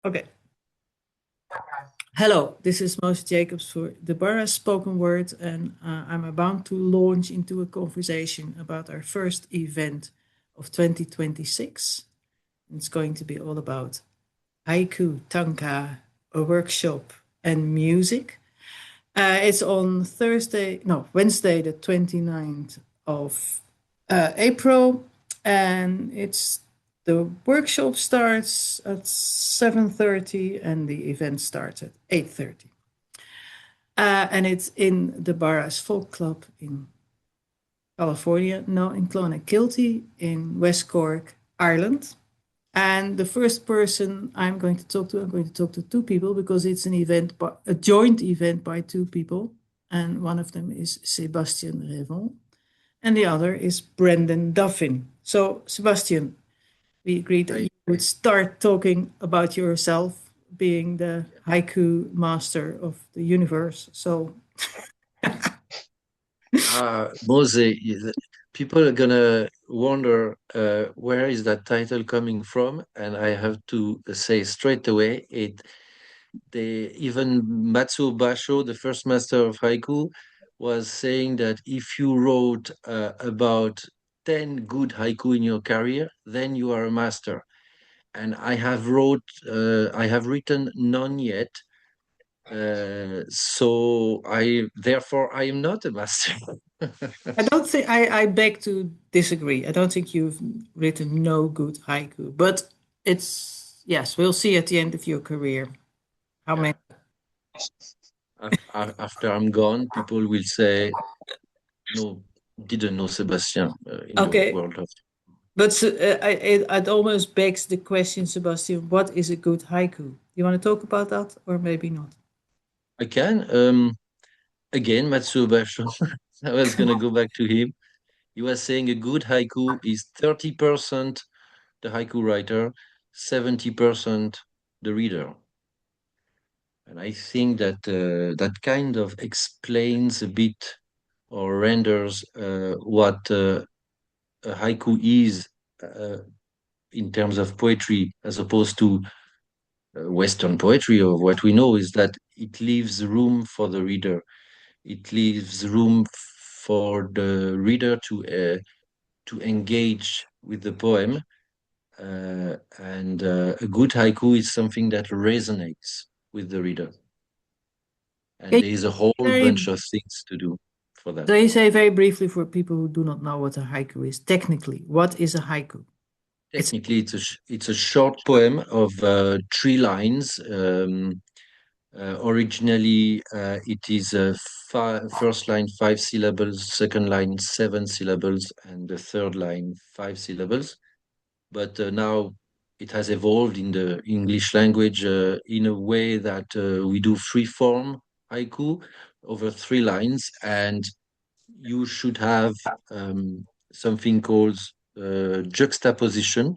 Okay. Hello, this is Moshe Jacobs for DeBarra Spoken Word, and I'm about to launch into a conversation about our first event of 2026. It's going to be all about haiku, tanka, a workshop, and music. It's on Wednesday, the 29th of April, and the workshop starts at 7:30 and the event starts at 8:30. And it's in DeBarra's Folk Club in California, no, in Clonakilty in West Cork, Ireland. And the first person I'm going to talk to two people because it's a joint event by two people. And one of them is Sébastien Revon, and the other is Brendan Duffin. So, Sebastian, we agreed that you would start talking about yourself being the haiku master of the universe. So, Mose, people are gonna wonder where is that title coming from, and I have to say straight away, even Matsuo Basho, the first master of haiku, was saying that if you wrote about 10 good haiku in your career, then you are a master. And I have written none yet. So therefore I am not a master. I don't think I beg to disagree. I don't think you've written no good haiku, but it's yes, we'll see at the end of your career how Yeah. many. After I'm gone, people will say, no, didn't know Sebastian in the Okay, world of. but it almost begs the question, Sebastian. What is a good haiku? You want to talk about that, or maybe not? I can. Again, Matsuo Basho. I was gonna go back to him. He was saying a good haiku is 30% the haiku writer, 70% the reader. And I think that that kind of explains a bit or renders what a haiku is uh, in terms of poetry, as opposed to Western poetry. Or what we know is that it leaves room for the reader. It leaves room for the reader to engage with the poem. And a good haiku is something that resonates with the reader. And Can there is a whole very bunch of things to do for that. so you say very briefly for people who do not know what a haiku is. Technically, what is a haiku? It's Technically, it's a short poem of 3 lines. Originally, it is first line 5 syllables, second line 7 syllables, and the third line 5 syllables. But now it has evolved in the English language in a way that we do free form haiku over 3 lines, and you should have something called juxtaposition.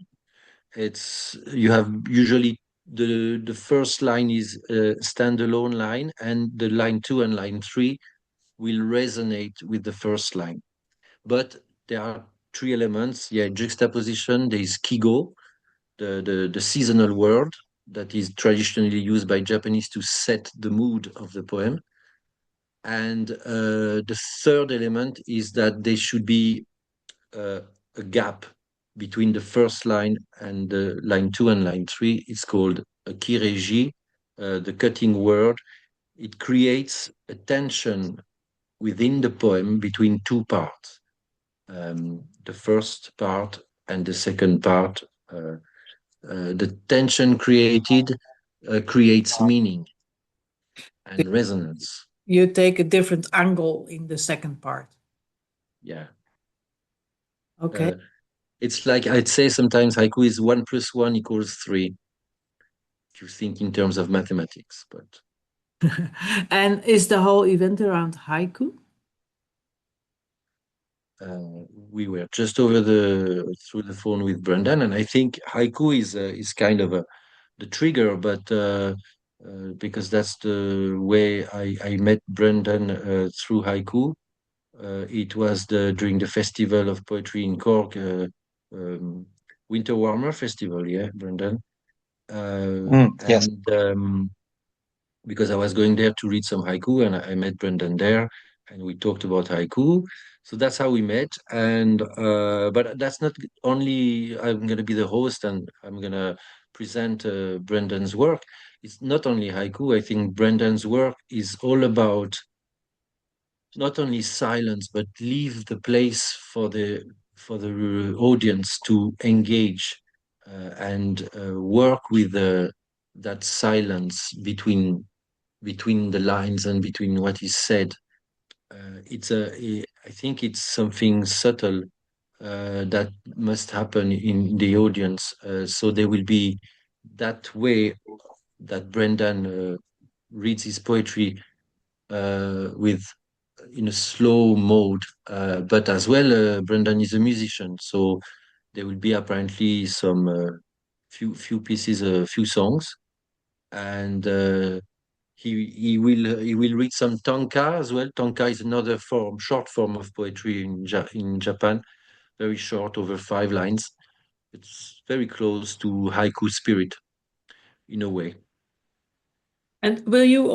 You have usually the first line is a standalone line, and the line 2 and line 3 will resonate with the first line. But there are 3 elements. Yeah, juxtaposition. There is kigo, the seasonal word that is traditionally used by Japanese to set the mood of the poem. And the third element is that there should be uh, a gap between the first line and the line 2 and line 3. It's called a kireji, the cutting word. It creates a tension within the poem between two parts. The first part and the second part. The tension created creates meaning and resonance. you take a different angle in the second part. Yeah. Okay. Uh, it's like I'd say sometimes haiku is 1 + 1 = 3, if you think in terms of mathematics. But And is the whole event around haiku? we were just through the phone with Brendan, and I think haiku is kind of the trigger, but because that's the way I met Brendan through haiku. It was during the Festival of Poetry in Cork, um, Winter Warmer Festival, yeah, Brendan. Yes. and because I was going there to read some haiku, and I met Brendan there, and we talked about haiku. So that's how we met. And but that's not only I'm going to be the host and I'm going to present Brendan's work. It's not only haiku. I think Brendan's work is all about not only silence, but leave the place for the audience to engage and work with that silence between the lines and between what is said. I think it's something subtle that must happen in the audience. So there will be that way that Brendan reads his poetry with in a slow mode. But as well, Brendan is a musician, so there will be apparently some few pieces, a few songs, and he will read some tanka as well. Tanka is another short form of poetry in Japan, very short, over 5 lines. It's very close to haiku spirit in a way. And you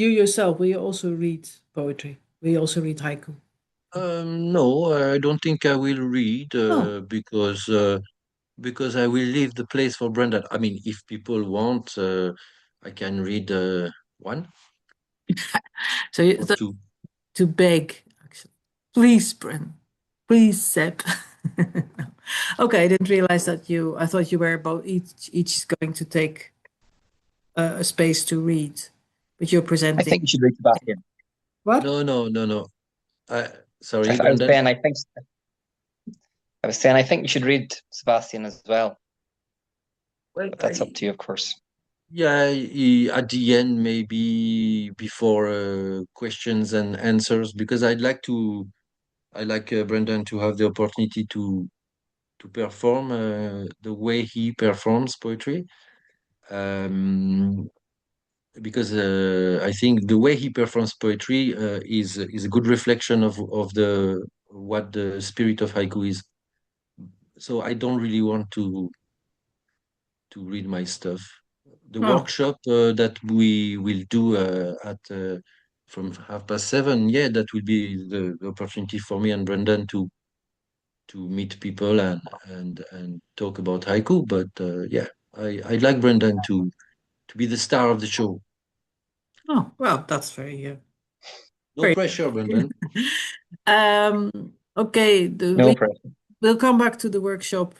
yourself, will you also read poetry? Will you also read haiku? No, I don't think I will read Oh, because I will leave the place for Brendan. I mean, if people want, I can read one so you, or two. to beg, actually. Please, Bren. Please, Seb. No. Okay, I didn't realize that I thought you were about each going to take a space to read, but you're I presenting. think you should read Sebastian. What? No, no, no, no. Sorry, I was Brendan. saying, I think you should read Sebastian as well. Well, But that's up to you, of course. yeah, at the end, maybe before questions and answers, because I like Brendan to have the opportunity to perform the way he performs poetry. Um, because I think the way he performs poetry is a good reflection of the what the spirit of haiku is. So I don't really want to read my stuff. The Oh, workshop that we will do at from 7:30, yeah, that will be the opportunity for me and Brendan to meet people and talk about haiku. But yeah, I'd like Brendan to be the star of the show. oh, well, that's No very. pressure, Brendan. Okay, No pressure. we'll come back to the workshop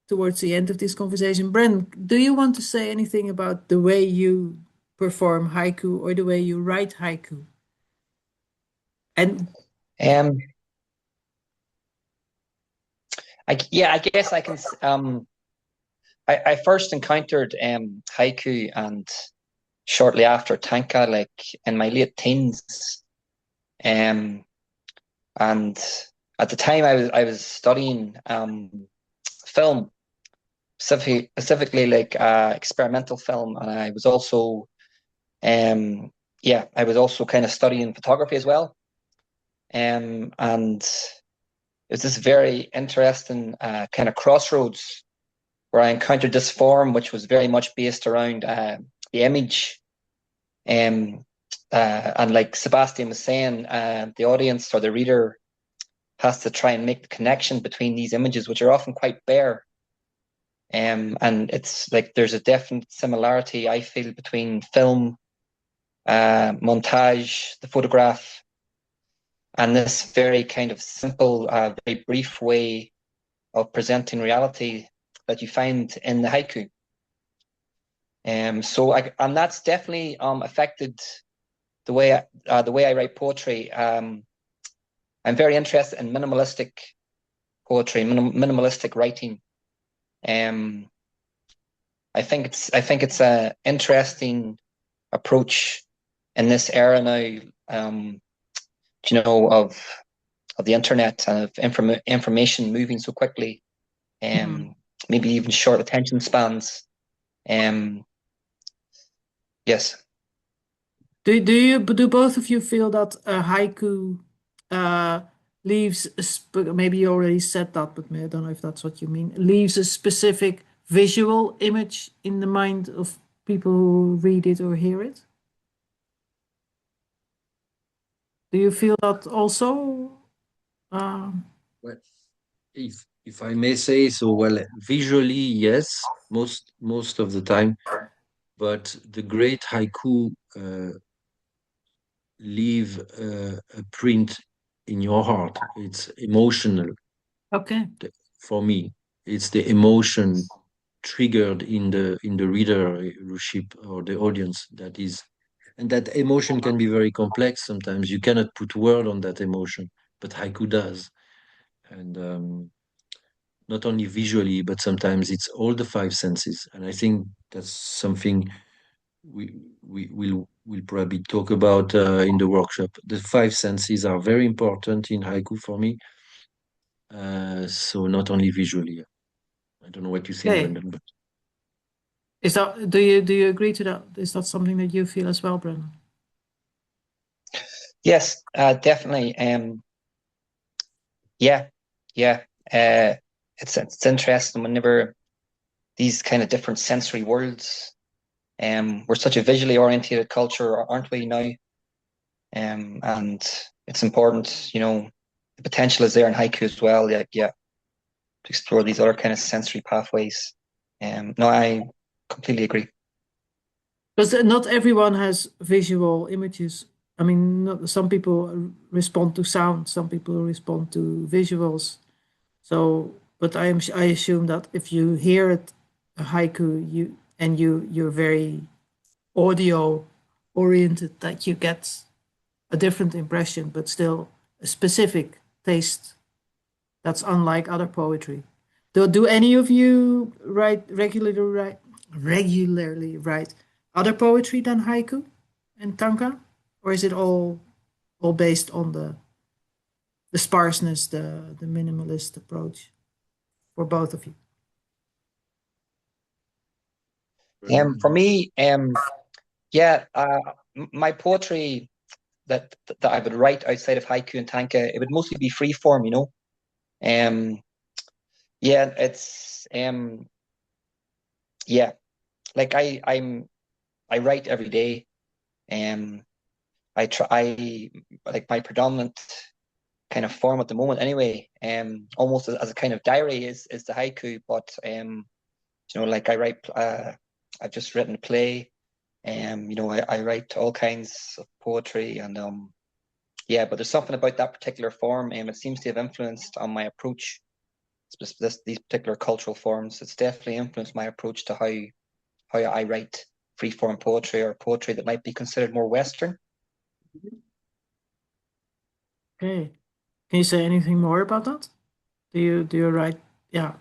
towards the end of this conversation. Bren, do you want to say anything about the way you perform haiku or the way you write haiku? And Um, I guess I can. I first encountered haiku and shortly after tanka, like in my late teens. And at the time I was studying film, specifically like experimental film, and I was also I was also kind of studying photography as well. And it was this very interesting kind of crossroads where I encountered this form, which was very much based around the image. And like Sebastian was saying, the audience or the reader has to try and make the connection between these images, which are often quite bare. And it's like there's a definite similarity, I feel, between film, montage, the photograph, and this very kind of simple, very brief way of presenting reality that you find in the haiku. And that's definitely affected the way I write poetry. I'm very interested in minimalistic poetry, minimalistic writing. I think it's a interesting approach in this era now. Of the internet and of information moving so quickly. Maybe even short attention spans. Yes. do both of you feel that a haiku leaves maybe you already said that, but I don't know if that's what you mean, leaves a specific visual image in the mind of people who read it or hear it? Do you feel that also? Well, if I may say so, well, visually, yes, most of the time, but the great haiku leave a print in your heart. It's emotional Okay. for me. It's the emotion triggered in the readership or the audience that is, and that emotion can be very complex. Sometimes you cannot put word on that emotion, but haiku does. And not only visually, but sometimes it's all the five senses. And I think that's something we'll probably talk about in the workshop. The five senses are very important in haiku for me. So not only visually. I don't know what you think, Okay. Brendan, but Is that do you agree to that? Is that something that you feel as well, Brendan? Yes, definitely. Yeah, yeah. It's interesting whenever these kind of different sensory worlds. We're such a visually oriented culture, aren't we now? And it's important, the potential is there in haiku as well. Yeah, to explore these other kind of sensory pathways. No, I completely agree. Because not everyone has visual images. I mean, some people respond to sound, some people respond to visuals. So, but I assume that if you hear it, a haiku, you're very audio oriented, that you get a different impression, but still a specific taste that's unlike other poetry. Do any of you regularly write other poetry than haiku and tanka, or is it all based on the sparseness, the minimalist approach for both of you? For me, yeah, my poetry that I would write outside of haiku and tanka, it would mostly be free form, Um, yeah, it's yeah, like I write every day. I try like my predominant kind of form at the moment anyway. Almost as a kind of diary is the haiku, but like I write. I've just written a play. I write all kinds of poetry and yeah, but there's something about that particular form, and it seems to have influenced on my approach. These particular cultural forms, it's definitely influenced my approach to how I write free form poetry or poetry that might be considered more Western. Okay. Can you say anything more about that? Do you write? Yeah.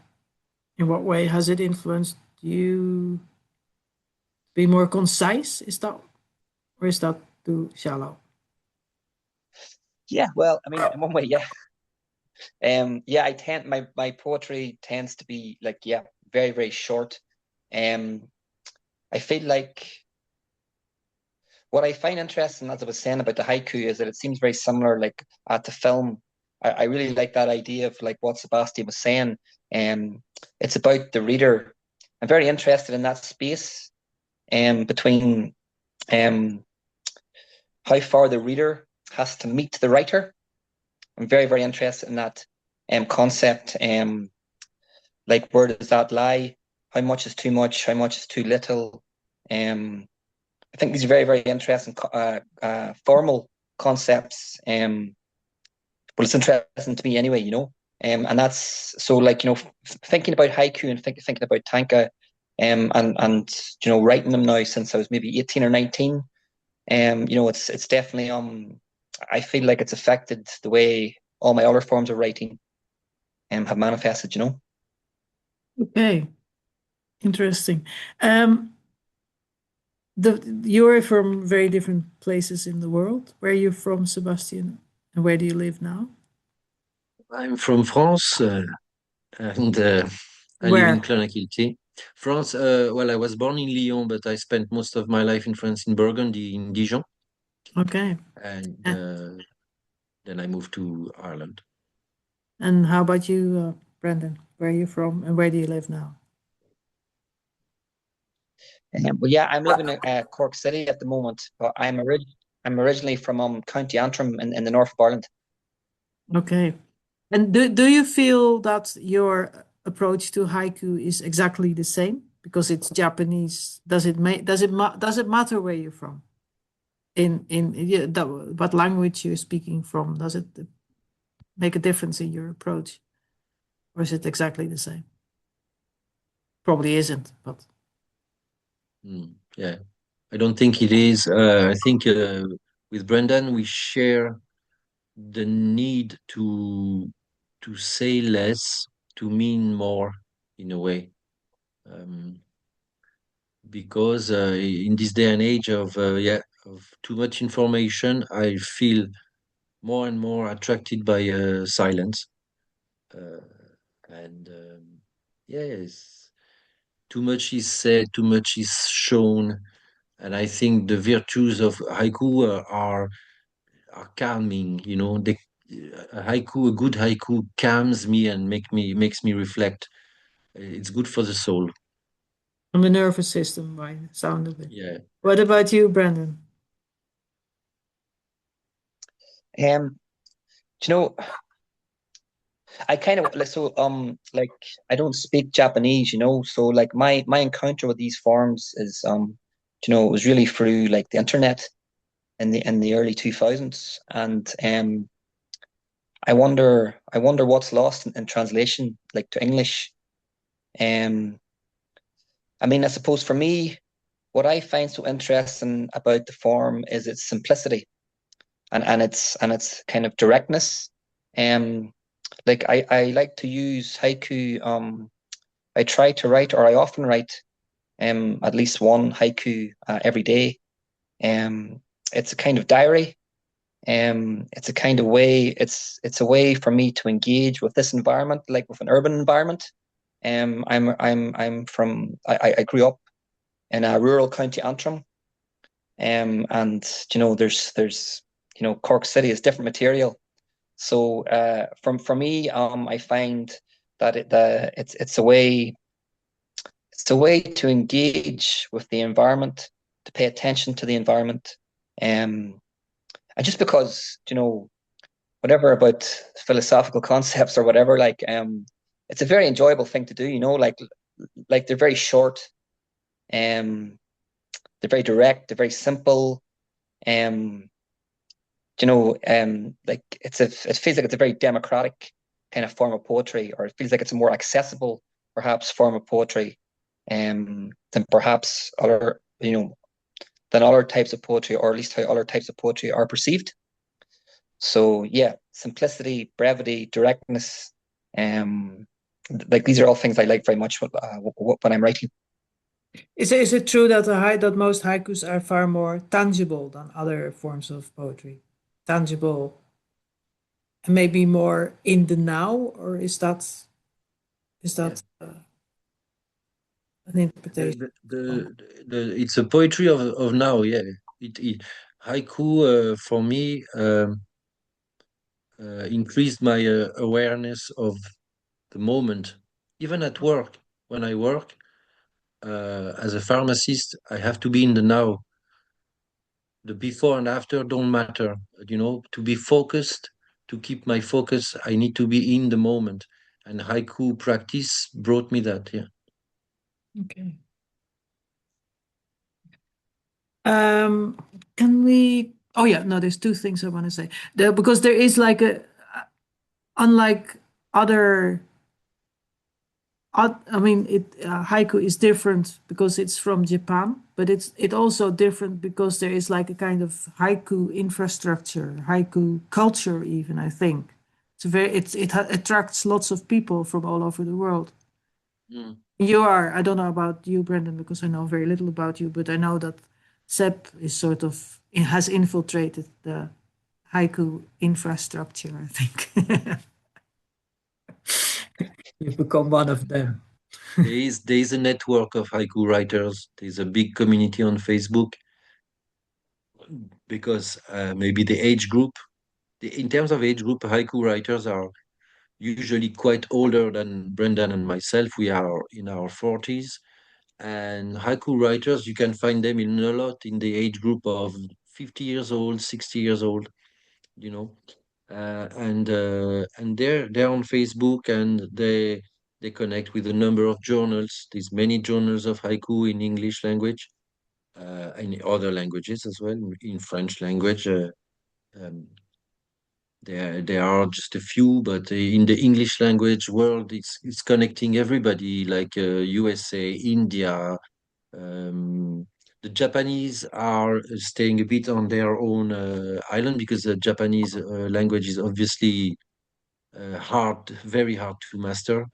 In what way has it influenced you? Be more concise? Or is that too shallow? Yeah, well, I mean, in one way, yeah. Yeah, my poetry tends to be like, yeah, very, very short. I feel like what I find interesting, as I was saying about the haiku, is that it seems very similar, like at the film. I really like that idea of like what Sebastian was saying. It's about the reader. I'm very interested in that space between um how far the reader has to meet the writer. I'm very, very interested in that concept. Like where does that lie? How much is too much? How much is too little? Um, I think these are very, very interesting formal concepts. But it's interesting to me anyway, and that's so like thinking about haiku and thinking about tanka, and writing them now since I was maybe 18 or 19. It's definitely I feel like it's affected the way all my other forms of writing have manifested. Okay, interesting. You're from very different places in the world. Where are you from, Sebastian, and where do you live now? I'm from France and I live in Where? Clonakilty. France, well, I was born in Lyon, but I spent most of my life in France, in Burgundy, in Dijon, Okay. and Uh, then I moved to Ireland. And how about you, Brendan? Where are you from, and where do you live now? Well, yeah, I'm living in Cork City at the moment, but I'm originally from County Antrim in the north of Ireland. Okay. And do you feel that your approach to haiku is exactly the same because it's Japanese? Does it matter where you're from? Yeah, what language you're speaking from? Does it make a difference in your approach, or is it exactly the same? Probably isn't, but Yeah, I don't think it is. I think with Brendan we share the need to say less, to mean more in a way. Because in this day and age of too much information, I feel more and more attracted by silence. And yes, too much is said, too much is shown, and I think the virtues of haiku are calming. You know, a good haiku calms me and makes me reflect. It's good for the soul. on the nervous system, by the sound of it. Yeah. What about you, Brandon? Do you know, I kind of like I don't speak Japanese, so like my encounter with these forms is it was really through like the internet in the early 2000s, and I wonder what's lost in translation like to English. I mean, I suppose for me, what I find so interesting about the form is its simplicity and its kind of directness. Like I like to use haiku. I try to write, or I often write, at least one haiku every day. It's a kind of diary. It's a kind of way. It's a way for me to engage with this environment, like with an urban environment. I'm from. I grew up in a rural County Antrim, and there's Cork City is different material. So for me, I find that it's a way to engage with the environment, to pay attention to the environment, and just because whatever about philosophical concepts or whatever, like it's a very enjoyable thing to do. Like they're very short, they're very direct, they're very simple. Like it feels like it's a very democratic kind of form of poetry, or it feels like it's a more accessible, perhaps, form of poetry, than perhaps than other types of poetry, or at least how other types of poetry are perceived. So yeah, simplicity, brevity, directness, like these are all things I like very much when I'm writing. Is it true that that most haikus are far more tangible than other forms of poetry? Tangible and maybe more in the now, or is that an interpretation? It's a poetry of now. Yeah, haiku for me increased my awareness of the moment. Even at work, when I work as a pharmacist, I have to be in the now. The before and after don't matter. To be focused, to keep my focus, I need to be in the moment. And haiku practice brought me that. Yeah. Okay. Can we? Oh yeah, no. There's two things I want to say. Because there is like unlike other. I mean, haiku is different because it's from Japan, but it also different because there is like a kind of haiku infrastructure, haiku culture, even I think. It attracts lots of people from all over the world. I don't know about you, Brendan, because I know very little about you, but I know that Seb is has infiltrated the haiku infrastructure, I think. You've become one of them. There is a network of haiku writers. There's a big community on Facebook because maybe the age group, in terms of age group, haiku writers are usually quite older than Brendan and myself. We are in our 40s, And haiku writers, you can find them in a lot in the age group of 50 years old, 60 years old, you know. And they're on Facebook, and they connect with a number of journals. There's many journals of haiku in English language, in other languages as well, in French language. Um, there are just a few, but in the English language world, it's connecting everybody, like USA, India. Um, the Japanese are staying a bit on their own island, because the Japanese language is obviously hard, very hard to master.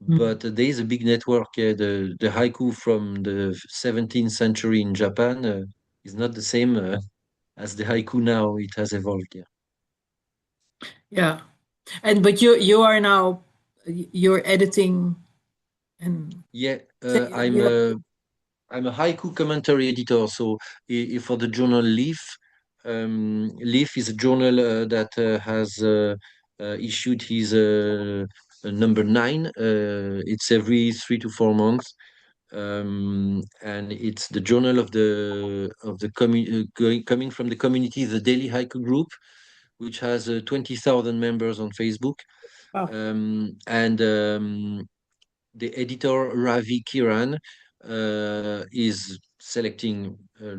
Mm. But there is a big network. The haiku from the 17th century in Japan is not the same as the haiku now. It has evolved. Yeah. Yeah. And but you are now you're editing and Yeah. you're I'm a haiku commentary editor. So for the journal Leaf, Leaf is a journal that has issued his number 9. It's every 3 to 4 months. And it's the journal of coming from the community, the Daily Haiku Group, which has 20,000 members on Facebook. wow. And the editor Ravi Kiran is selecting a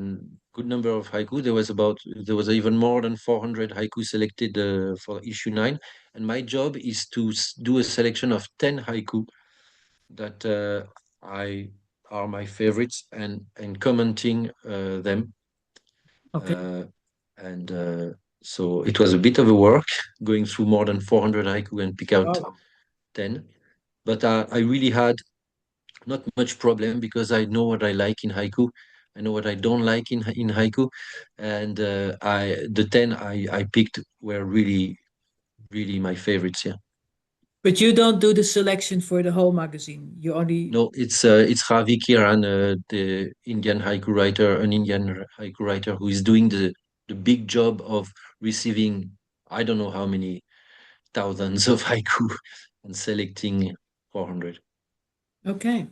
good number of haiku. There was even more than 400 haiku selected for issue 9, and my job is to do a selection of 10 haiku that I are my favorites, and commenting them. Okay. Uh, and So it was a bit of a work going through more than 400 haiku and pick out Wow. 10. But I really had not much problem, because I know what I like in haiku. I know what I don't like in haiku, and the 10 I picked were really my favorites. Yeah. But you don't do the selection for the whole magazine. You only No, it's Ravi Kiran, the Indian haiku writer, an Indian haiku writer who is doing the big job of receiving I don't know how many thousands of haiku and selecting 400. okay.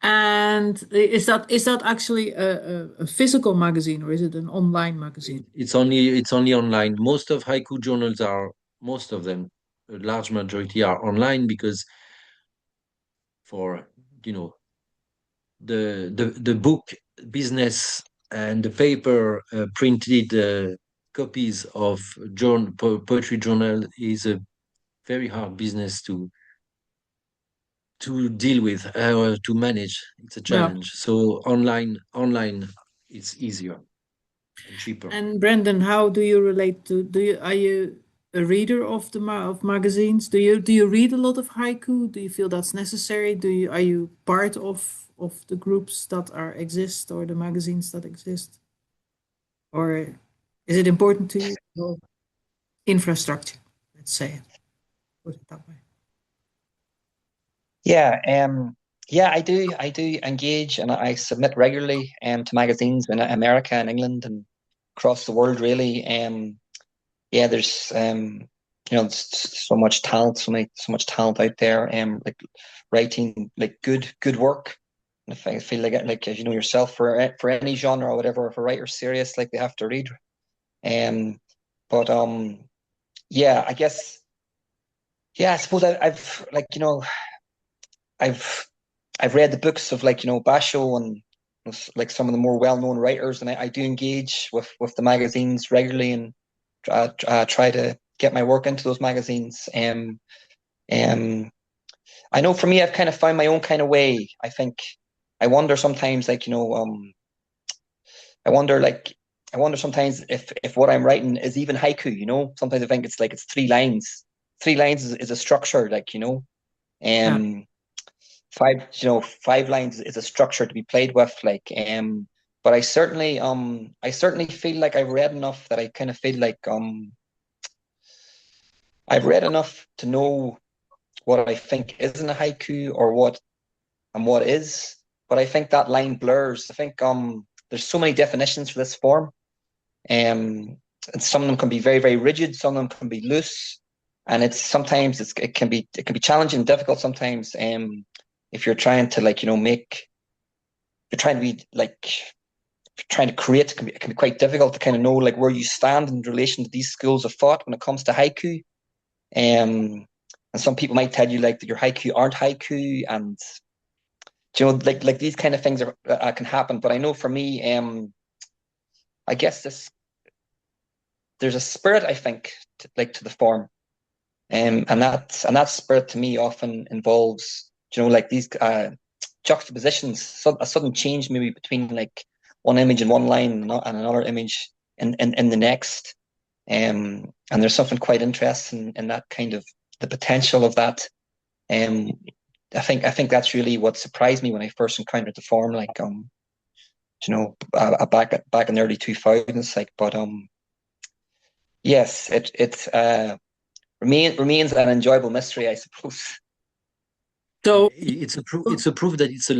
And is that actually a physical magazine or is it an online magazine? It's only online. Most of them, a large majority are online, because for you know the book business and the paper printed copies of poetry journal is a very hard business to deal with or to manage. It's a Yeah. challenge. So online it's easier and cheaper. And Brandon, how do you relate to are you a reader of of magazines? Do you read a lot of haiku? Do you feel that's necessary? Are you part of the groups that are exist or the magazines that exist? Or is it important to you? Well, infrastructure, let's say it. Put it that way. Yeah, yeah, I do engage and I submit regularly to magazines in America and England and across the world really. Yeah, there's so much talent, so much talent out there, like writing like good work. And if I feel like as you know yourself, for any genre or whatever, if a writer's serious, like they have to read. Um, but yeah, I guess yeah, I suppose I've like I've I've read the books of like Basho and like some of the more well-known writers, and I do engage with the magazines regularly and try to get my work into those magazines. Um, I know for me, I've kind of found my own kind of way. I think I wonder sometimes, like I wonder like I wonder sometimes if what I'm writing is even haiku. Sometimes I think it's like it's 3 lines. 3 lines is a structure, like Yeah. um five lines is a structure to be played with, like but I certainly feel like I've read enough that I kind of feel like I've read enough to know what I think isn't a haiku or what is, but I think that line blurs. I think there's so many definitions for this form, and some of them can be very, very rigid, some of them can be loose, and it can be challenging and difficult sometimes if you're trying to, like, make you're trying to be like trying to create, it can be quite difficult to kind of know like where you stand in relation to these schools of thought when it comes to haiku. And some people might tell you like that your haiku aren't haiku, and like these kind of things are can happen. But I know for me, I guess there's a spirit, I think, to the form, and that spirit to me often involves like these juxtapositions, so a sudden change maybe between like one image in one line and another image in the next. And there's something quite interesting in that kind of the potential of that. Um, I think that's really what surprised me when I first encountered the form, like back in the early 2000s. Like, but yes, it remains an enjoyable mystery, I suppose. So It's a proof that it's a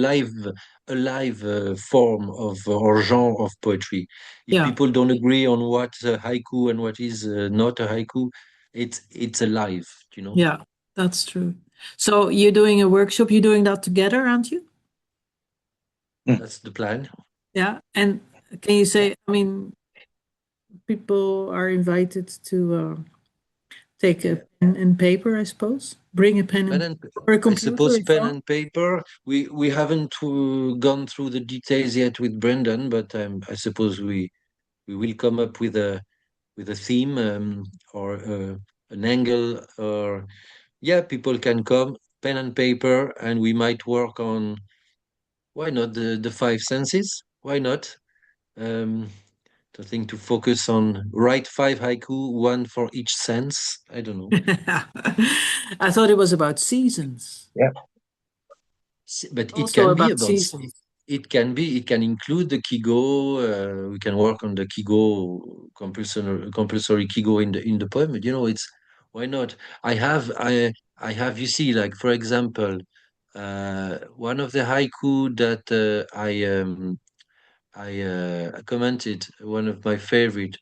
live form of or genre of poetry. If yeah, people don't agree on what's a haiku and what is not a haiku, it's alive, you know. yeah, that's true. So you're doing a workshop. You're doing that together, aren't you? That's the plan. Yeah. And can you say? I mean, people are invited to take a pen and paper, I suppose. Bring a pen Pen and and or a I computer suppose or pen phone. and paper. We haven't gone through the details yet with Brendan, but I suppose we will come up with a theme or an angle, or yeah, people can come pen and paper, and we might work on why not the five senses? Why not? Um, I think to focus on write five haiku, one for each sense. I don't know. I thought it was about seasons. Yeah. But it Also can be about about seasons. it can include the kigo. We can work on the kigo compulsory kigo in the poem. You know, it's why not? I have, you see, like for example, one of the haiku that I commented, one of my favorite.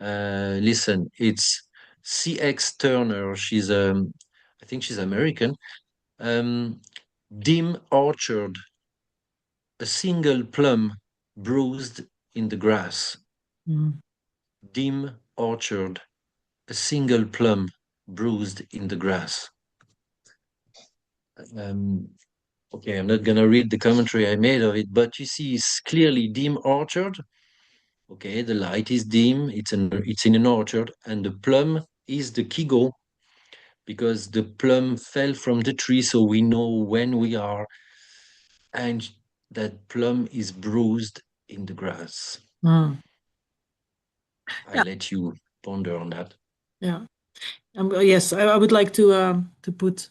Listen, it's CX Turner. She's I think she's American. Um, Dim orchard, a single plum bruised in the grass. Mm. Dim orchard, a single plum bruised in the grass. Um, okay, I'm not gonna read the commentary I made of it, but you see, it's clearly dim orchard. Okay, the light is dim. It's in an orchard, and the plum is the kigo because the plum fell from the tree, so we know when we are, and that plum is bruised in the grass. Mm. I Yeah, let you ponder on that. yeah. Yes, I would like to put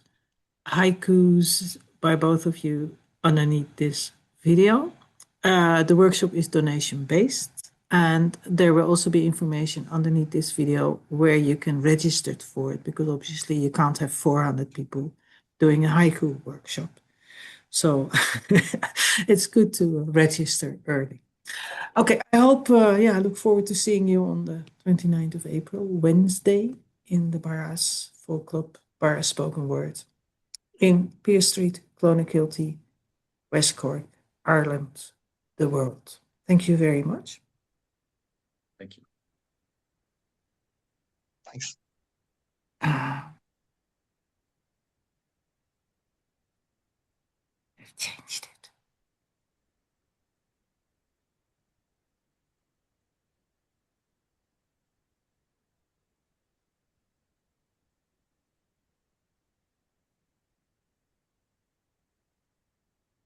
haikus by both of you underneath this video. The workshop is donation based, and there will also be information underneath this video where you can register for it, because obviously you can't have 400 people doing a haiku workshop. So it's good to register early. Okay, I hope, I look forward to seeing you on the 29th of April, Wednesday, in the DeBarra's Folk Club, Barra Spoken Word, in Pearse Street, Clonakilty, West Cork, Ireland, the world. Thank you very much. Thank you. Thanks. I've changed it.